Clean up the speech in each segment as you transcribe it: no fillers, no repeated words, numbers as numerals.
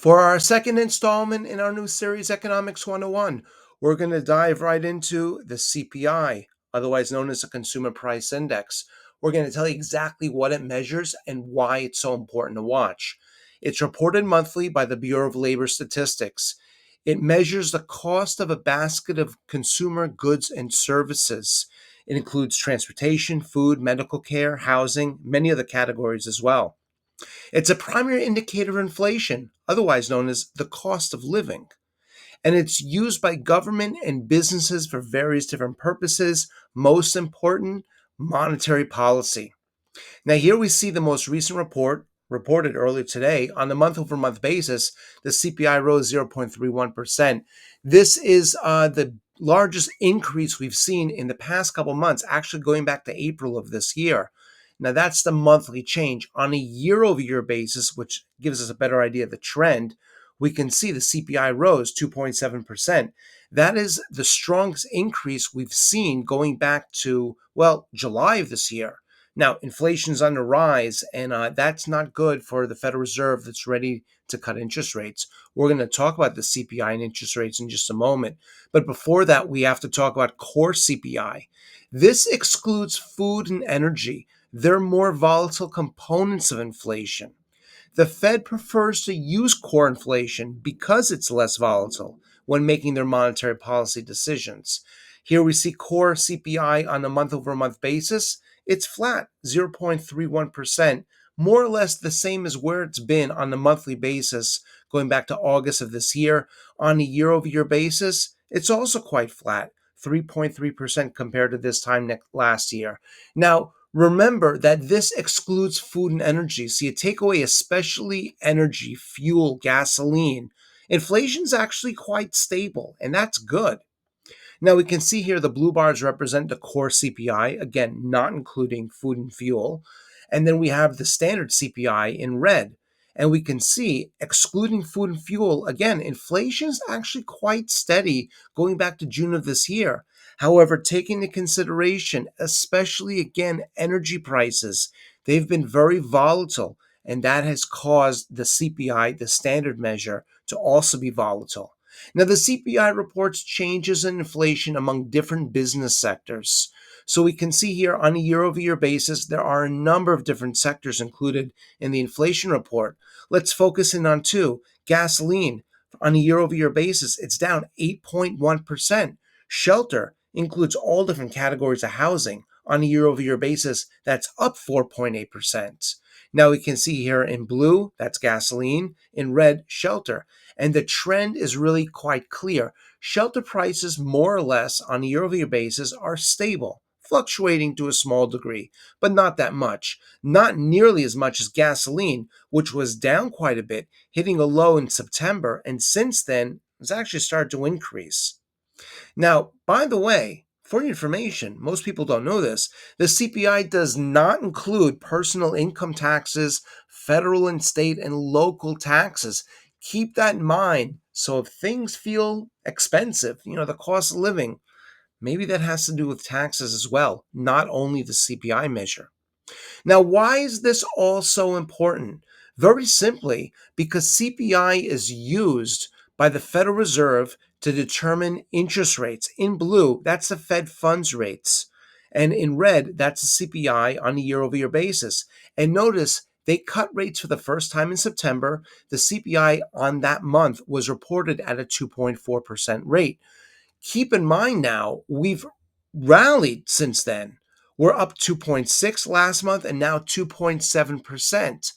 For our second installment in our new series, Economics 101, we're going to dive right into the CPI, otherwise known as the Consumer Price Index. We're going to tell you exactly what it measures and why it's so important to watch. It's reported monthly by the Bureau of Labor Statistics. It measures the cost of a basket of consumer goods and services. It includes transportation, food, medical care, housing, many other categories as well. It's a primary indicator of inflation, otherwise known as the cost of living. And it's used by government and businesses for various different purposes, most important, monetary policy. Now, here we see the most recent report reported earlier today. On a month over month basis, the CPI rose 0.31%. This is the largest increase we've seen in the past couple months, actually going back to April of this year. Now, that's the monthly change. On a year over year basis, which gives us a better idea of the trend, we can see the CPI rose 2.7%. That is the strongest increase we've seen going back to, well, July of this year. Now, inflation's on the rise, and that's not good for the Federal Reserve that's ready to cut interest rates. We're going to talk about the CPI and interest rates in just a moment. But before that, we have to talk about core CPI. This excludes food and energy. They're more volatile components of inflation. The Fed prefers to use core inflation because it's less volatile when making their monetary policy decisions. Here we see core CPI on a month over month basis. It's flat, 0.31%, more or less the same as where it's been on a monthly basis going back to August of this year. On a year over year basis, it's also quite flat, 3.3% compared to this time last year. Now, remember that this excludes food and energy. So you take away especially energy, fuel, gasoline. Inflation's actually quite stable, and that's good. Now we can see here the blue bars represent the core CPI, again, not including food and fuel. And then we have the standard CPI in red. And we can see, excluding food and fuel, again, inflation is actually quite steady going back to June of this year. However, taking into consideration, especially again, energy prices, they've been very volatile. And that has caused the CPI, the standard measure, to also be volatile. Now, the CPI reports changes in inflation among different business sectors. So we can see here on a year over year basis, there are a number of different sectors included in the inflation report. Let's focus in on two. Gasoline, on a year over year basis, it's down 8.1%. Shelter includes all different categories of housing. On a year over year basis, that's up 4.8%. Now we can see here in blue, that's gasoline, in red, shelter. And the trend is really quite clear. Shelter prices, more or less, on a year over year basis, are stable, fluctuating to a small degree, but not that much. Not nearly as much as gasoline, which was down quite a bit, hitting a low in September, and since then has actually started to increase. Now, by the way, for your information, most people don't know this, the CPI does not include personal income taxes, federal and state and local taxes. Keep that in mind. So if things feel expensive, the cost of living, maybe that has to do with taxes as well, not only the CPI measure. Now, why is this all so important? Very simply, because CPI is used by the Federal Reserve to determine interest rates. In blue, that's the Fed funds rates. And in red, that's the CPI on a year over year basis. And notice they cut rates for the first time in September. The CPI on that month was reported at a 2.4% rate. Keep in mind now, we've rallied since then. We're up 2.6 last month and now 2.7%.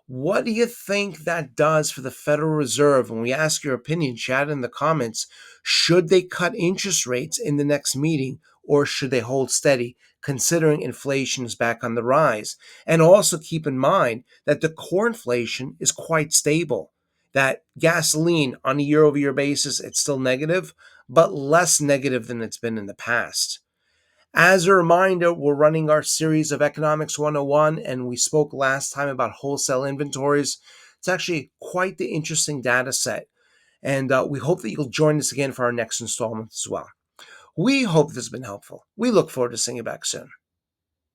What do you think that does for the Federal Reserve? When we ask your opinion, chat in the comments. Should they cut interest rates in the next meeting or should they hold steady, considering inflation is back on the rise? And also keep in mind that the core inflation is quite stable. That gasoline on a year over year basis, it's still negative, but less negative than it's been in the past. As a reminder, we're running our series of Economics 101, and we spoke last time about wholesale inventories. It's actually quite the interesting data set, and we hope that you'll join us again for our next installment as well. We hope this has been helpful. We look forward to seeing you back soon.